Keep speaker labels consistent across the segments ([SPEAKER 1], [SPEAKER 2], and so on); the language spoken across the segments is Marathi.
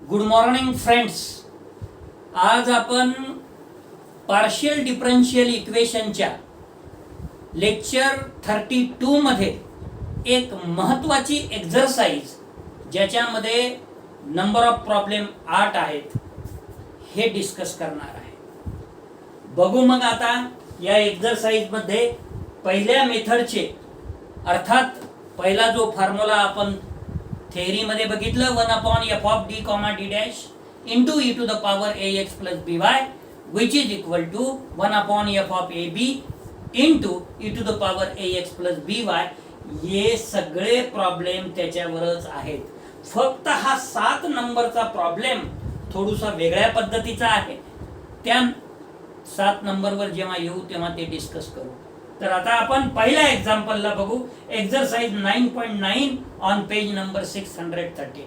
[SPEAKER 1] Good morning friends. आज आपण पार्शियल डिफरन्शियल इक्वेशनच्या लेक्चर 32 मध्ये एक महत्त्वाची एक्झरसाइज ज्याच्यामध्ये नंबर ऑफ प्रॉब्लेम 8 आहेत हे डिस्कस करणार आहे. बघू मग आता या एक्झरसाइज मध्ये पहिल्या मेथडचे अर्थात पहिला जो फॉर्म्युला आपण थेअरी मध्ये बघितलं 1/f of d, d dash into e to the power ax plus by which is equal to 1/f of ab into e to the power ax plus by. हे सगळे प्रॉब्लेम त्याच्यावरच आहेत. फक्त हा 7 नंबरचा प्रॉब्लेम थोडासा वेगळ्या पद्धतीचा आहे. त्या 7 नंबरवर जेव्हा येऊ तेव्हा ते डिस्कस करू. तर आता आपण पहिल्या एक्झाम्पलला बघू. Exercise 9.9 on page number 630.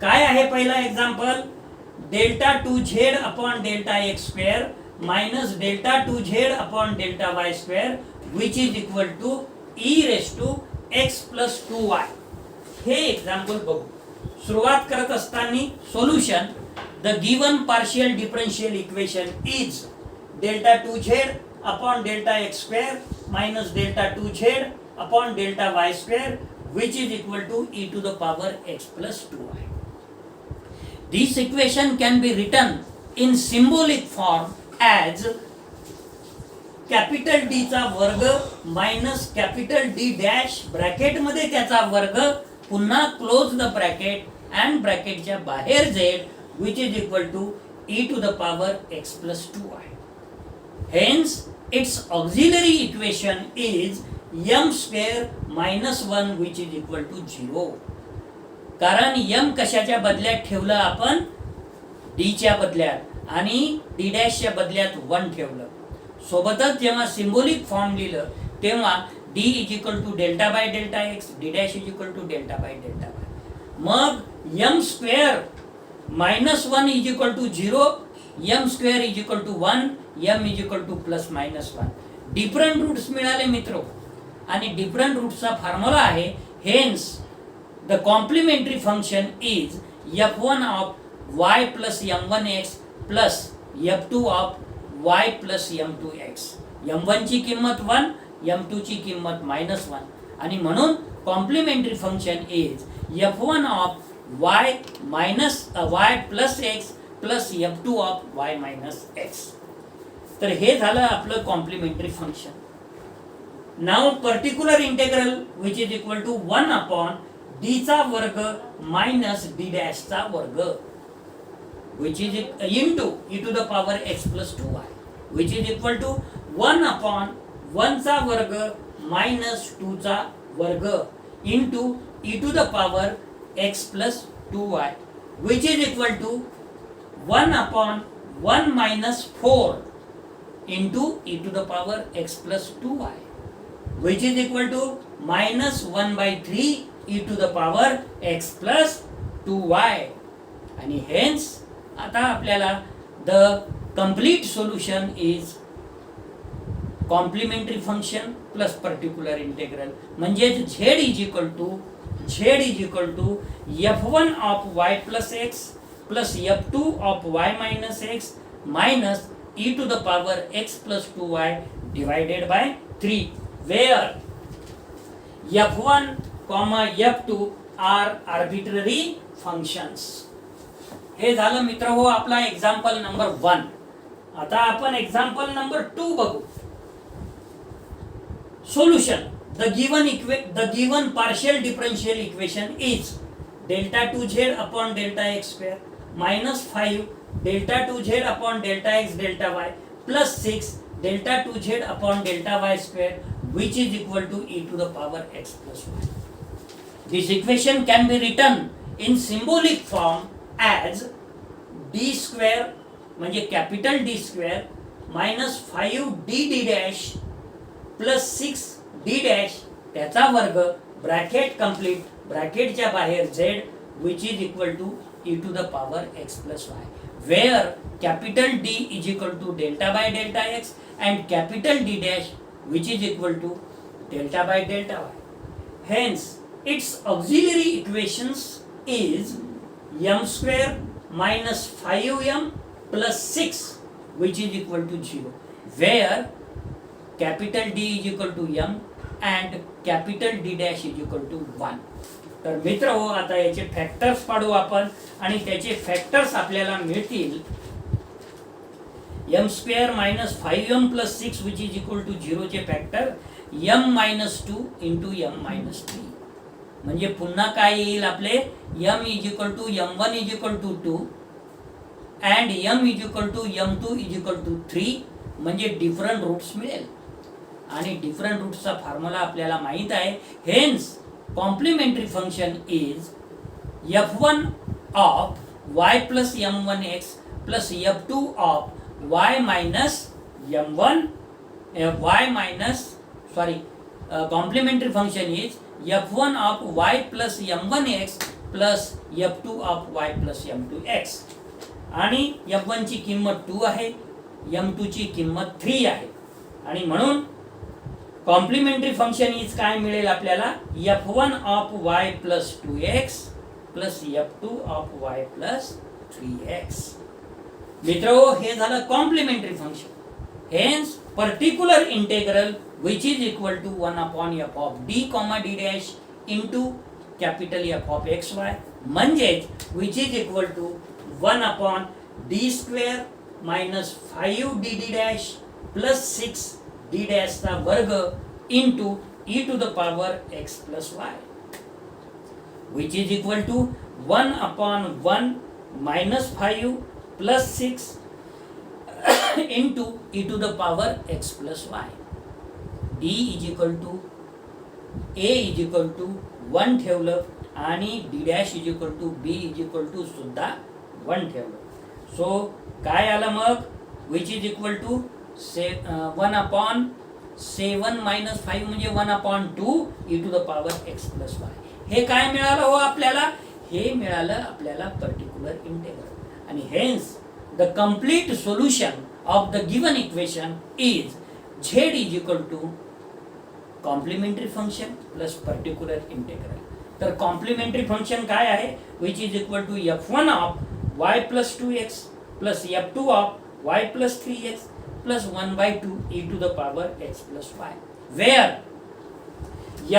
[SPEAKER 1] काय आहे पहिला example? Delta 2z upon delta x square minus delta 2z upon delta y square which is equal to e raise to x plus 2y. हे एक्झाम्पल बघू. सुरुवात करत असताना solution. The given partial differential equation is delta 2z upon delta x square minus delta 2z upon delta y square which is equal to e to the power x plus 2y. This equation can be written in symbolic form as capital D चा वर्ग minus capital D dash bracket मध्ये त्याचा वर्ग पुन्हा क्लोज द ब्रॅकेट and ब्रॅकेटच्या बाहेर z which is equal to e to the power x plus 2y. Hence its auxiliary equation is m square minus 1 which is equal to 0. कारण m कशाच्या बदल्यात ठेवलं आपण? d च्या बदल्यात आणि d डॅश च्या बदल्यात 1 ठेवलं. सोबतच जेव्हा सिंबॉलिक फॉर्म लिहिलं तेव्हा d is equal to delta by delta x, d dash is equal to delta by delta y. मग m square minus 1 is equal to 0, m square is equal to 1, m is equal to plus minus 1. Different roots मिळाले मित्रो आणि डिफरंट रूट्सचा फॉर्म्युला आहे. Hence the complementary function is f1 of y plus m1x plus f2 of y plus m2x. m1 ची किंमत 1, m2 ची किंमत -1 आणि म्हणून complementary function is f1 of y minus y plus x plus f2 of y minus x. तर हे झालं आपलं complementary function. Now particular integral which is equal to 1 upon d चा वर्ग मायनस d डॅश चा वर्ग which is into e to the power x plus 2y which is equal to 1 upon 1 चा वर्ग मायनस 2 चा वर्ग into e to the power x plus 2y which is equal to 1 upon 1 minus 4 into e to the power x plus 2y which is equal to minus 1 by 3 e to the power x plus 2y. आणि hence आता आपल्याला the complete solution is complementary function plus particular integral म्हणजे z is equal to f1 of y plus x plus f2 of y minus x minus e to the power x plus 2y divided by 3 where f1 f2 are arbitrary functions. हे झालं मित्र हो आपला एक्झाम्पल नंबर 1. आता आपण एक्झाम्पल नंबर 2 बघू. Solution. the given partial differential equation is delta 2z upon delta x square minus 5 delta 2z upon delta x delta y plus 6 delta 2z upon delta y square which is equal to e to the power x plus y. This equation can be written in symbolic form as d square म्हणजे capital D square minus 5d d dash plus 6d dash त्याचा वर्ग ब्रॅकेट कंप्लीट ब्रॅकेटच्या बाहेर z which is equal to e to the power x plus y where capital D is equal to delta by delta x and capital D dash which is equal to delta by delta y. Hence its auxiliary equations is m square minus 5m plus 6 which is equal to 0, where capital D is equal to m and capital D dash is equal to 1. तर मित्र हो, आता याचे फॅक्टर्स पाडू आपण आणि त्याचे फॅक्टर्स आपल्याला मिळतील m square minus 5m plus 6 which is equal to 0 चे factor m minus 2 into m minus 3. म्हणजे पुन्हा काय येईल आपले m is equal to m1 is equal to 2 and m is equal to m2 is equal to 3. म्हणजे डिफरंट रूट्स मिळेल आणि डिफरंट रूट्सचा फॉर्म्युला आपल्याला माहित आहे. Hence complementary function is f1 of y plus m1x plus f2 of y minus m1 y minus complementary function is f1 of y plus m1x plus f2 of y plus m2x. आणि f1 ची किंमत 2 आहे, m2 ची किंमत 3 आहे आणि म्हणून कॉम्प्लिमेंटरी फंक्शन इज काय मिळेल आपल्याला f1 of y plus 2x plus f2 of y plus 3x. मित्रो, हे झालं complementary function. Hence particular integral which is equal to 1 upon f of d comma d dash into capital F of xy म्हणजेच which is equal to 1 upon d square minus 5 dd dash plus 6 d dash चा वर्ग into e to the power x plus y which is equal to 1 upon 1 minus 5 plus 6 into e to the power x plus y. d is equal to a is equal to 1 ठेवलं आणि d dash is equal to b is equal to सुद्धा 1 ठेवलं. सो काय आलं मग which is equal to 1 upon 7 minus 5 म्हणजे 1 upon 2 e to the power x plus y. हे काय मिळालं हो आपल्याला? हे मिळालं आपल्याला पर्टिक्युलर इंटेग्रल आणि hence the complete solution of the given equation is z is equal to complementary function plus particular integral. तर कॉम्प्लिमेंटरी फंक्शन काय आहे? Which is equal to f1 of y plus 2x plus f2 of y plus 3x plus 1/2 e to the power x plus y, where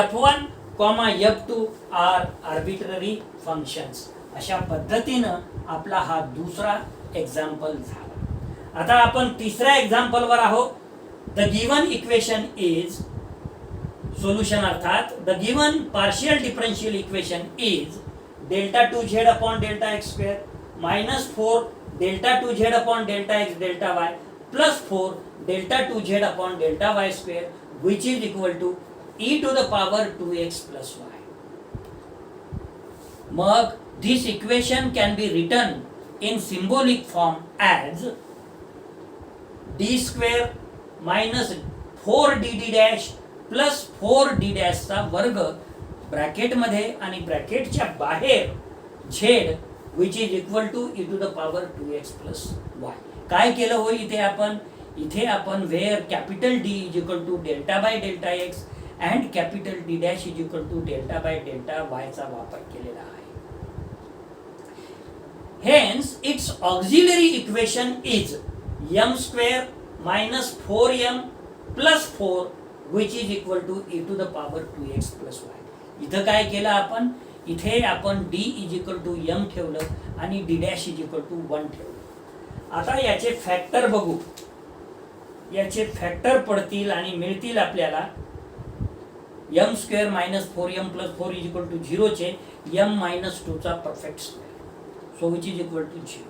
[SPEAKER 1] f1 comma f2 are arbitrary functions. अशा पद्धतीनं आपला हा दुसरा एक्झाम्पल झाला. आता आपण तिसऱ्या एक्झाम्पलवर आहोत. The given equation is solution अर्थात the given partial differential equation is delta 2z upon delta x square minus 4 delta 2z upon delta x delta y plus 4 delta 2z upon delta y square which is equal to e to the power 2x plus y. मग this equation can be written in symbolic form as d square minus 4dd dash plus 4d dash चा वर्ग ब्रॅकेट मध्ये आणि ब्रॅकेटच्या बाहेर z which is equal to e to the power 2x plus y. काय केलं हो इथे आपण where capital D is equal to delta by delta x and capital D dash is equal to delta by delta y चा वापर केलेला आहे. Hence, its auxiliary equation is m square minus 4m plus 4 which is equal to e to the power 2x plus y. इथं काय केलं आपण? इथे आपण d is equal to m ठेवलं आणि d dash is equal to 1 ठेवलं. आता याचे फॅक्टर बघू. याचे फॅक्टर पडतील आणि मिळतील आपल्याला m square minus 4m plus 4 is equal to 0 चे m मायनस 2 चा perfect square. So which is equal to 0.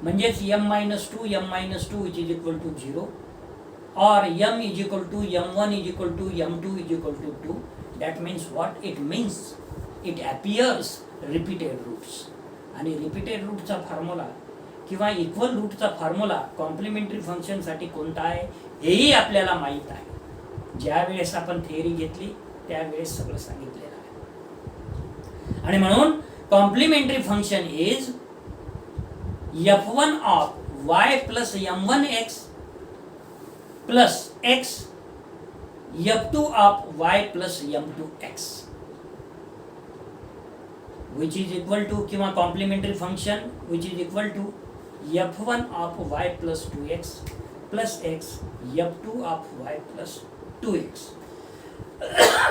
[SPEAKER 1] म्हणजेच m minus 2 which is equal to 0 or m is equal to m1 is equal to m2 is equal to 2. That means what? It means it appears repeated roots. आणि रिपीटेड रूटचा फॉर्म्युला किंवा इक्वल रूटचा फॉर्म्युला कॉम्प्लिमेंटरी फंक्शन साठी कोणता आहे हेही आपल्याला माहित आहे. ज्या वेळेस आपण थिअरी घेतली त्यावेळेस सगळं सांगितलेलं आहे. आणि म्हणून complementary function is f1 of y plus m1x plus x f2 of y plus m2x. Which is equal to किंवा complementary function which is equal to f1 of y plus 2x plus x f2 of y plus 2x.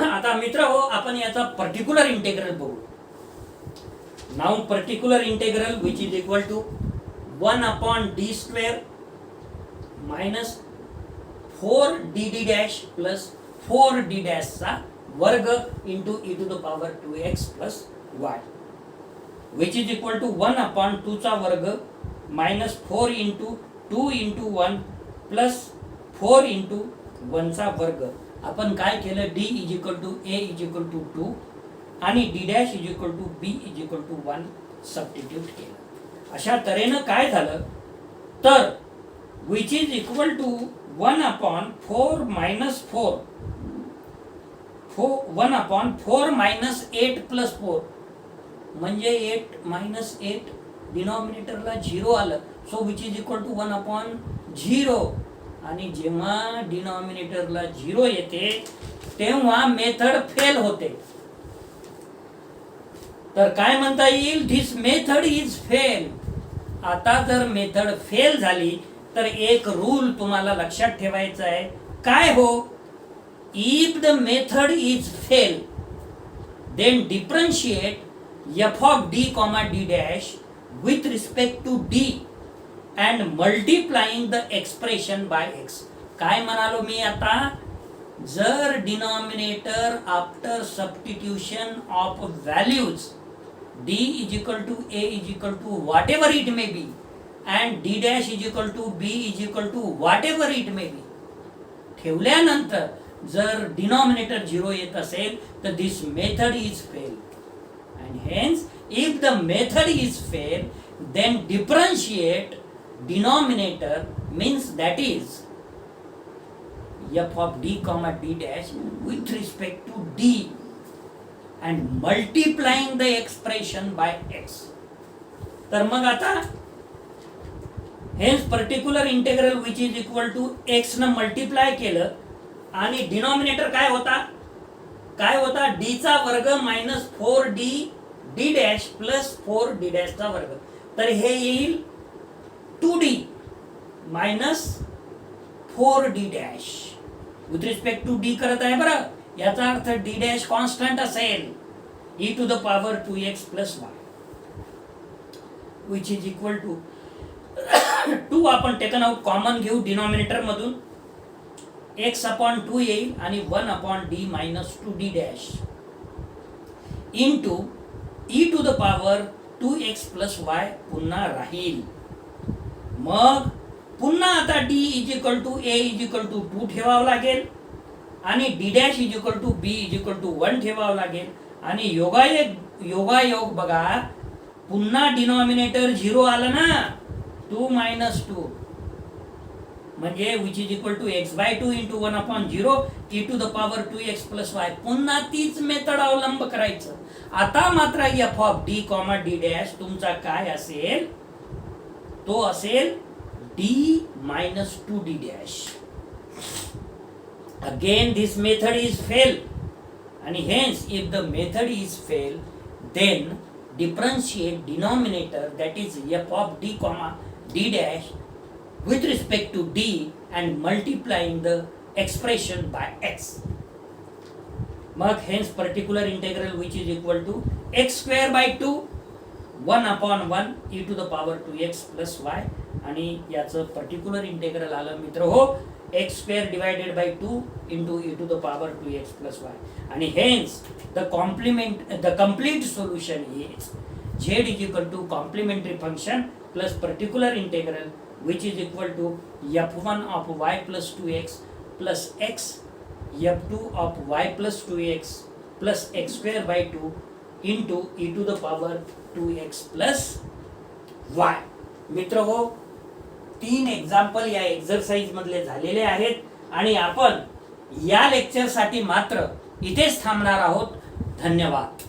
[SPEAKER 1] आता मित्र हो, आपण याचा पर्टिक्युलर इंटेग्रल बघू. Now particular integral which is equal to 1 upon D square minus 4dd dash plus 4d डॅशचा वर्ग into e to the power 2x plus y which is equal to 1 upon 2 चा वर्ग minus 4 into 2 into 1 plus 4 into 1 चा वर्ग. आपण काय केलं, d is equal to a is equal to 2 आणि d dash is equal to b is equal to 1 substitute केलं. अशा तऱ्हेनं काय झालं तर which is equal to 1 upon 4 minus 1 upon 4 minus 8 plus 4 म्हणजे 8 मायनस 8 डिनॉमिनेटरला 0 आलं. So which is equal to 1 upon 0. आणि जेव्हा डिनॉमिनेटरला 0 येते तेव्हा मेथड फेल होते. तर काय म्हणता येईल, धिस मेथड इज फेल. आता जर मेथड फेल झाली तर एक रूल तुम्हाला लक्षात ठेवायचा आहे. काय हो, if the method is fail then differentiate f of d comma d dash with respect to d and multiplying the expression by x. काय म्हणालो मी आता, जर denominator after substitution of values d is equal to a is equal to whatever it may be and d dash is equal to b is equal to whatever it may be ठेवल्यानंतर जर डिनॉमिनेटर 0 येत असेल तर this method is fail. And hence, if the method is fail, then differentiate denominator means that is f of d comma d dash with respect to d and multiplying the expression by x. तर मग आता hence particular integral which is equal to x न मल्टिप्लाय केलं आणि डिनॉमिनेटर काय होता d चा वर्ग minus 4d d dash plus 4d dash चा वर्ग. तर हे येईल 2d minus 4d dash with respect to d करत आहे बरं. याचा अर्थ d डॅश कॉन्स्टंट असेल e to the power 2x plus y which is equal to 2 आपण टेकन आउट कॉमन घेऊ डिनॉमिनेटर मधून, x अपॉन 2 येईल आणि 1 upon d minus 2d dash into e to the power 2x plus y पुन्हा राहील. मग पुन्हा आता d is equal to a is equal to 2 ठेवावं लागेल आणि d dash is equal to b is equal to 1 ठेवावं लागेल. आणि योगायोग बघा, पुन्हा डिनॉमिनेटर 0 आलं ना, 2 मायनस 2 म्हणजे which is equal to x by 2 into 1 upon 0 e to the power 2x plus y. पुन्हा तीच मेथड अवलंब करायचं. आता मात्र f of d comma d dash तुमचा काय असेल, तो असेल d minus 2d dash. Again this method is fail आणि hence if the method is fail then differentiate denominator that is f of d comma d dash with respect to d and multiplying the expression by x. मग hence particular integral which is equal to x square by 2 1 upon 1 e to the power 2x plus y आणि याचं पर्टिक्युलर इंटेग्रल आलं मित्र हो x square divided by 2 into e to the power 2x plus y. And hence the complete solution is z is equal to complementary function plus particular integral which is equal to f1 of y plus 2x plus x f2 of y plus 2x plus x square by 2 into e to the power 2x plus y. मित्र हो, 3 एक्झाम्पल या एक्झरसाइज मधले झालेले आहेत आणि आपण या लेक्चर साठी मात्र इथेच थांबणार आहोत. धन्यवाद.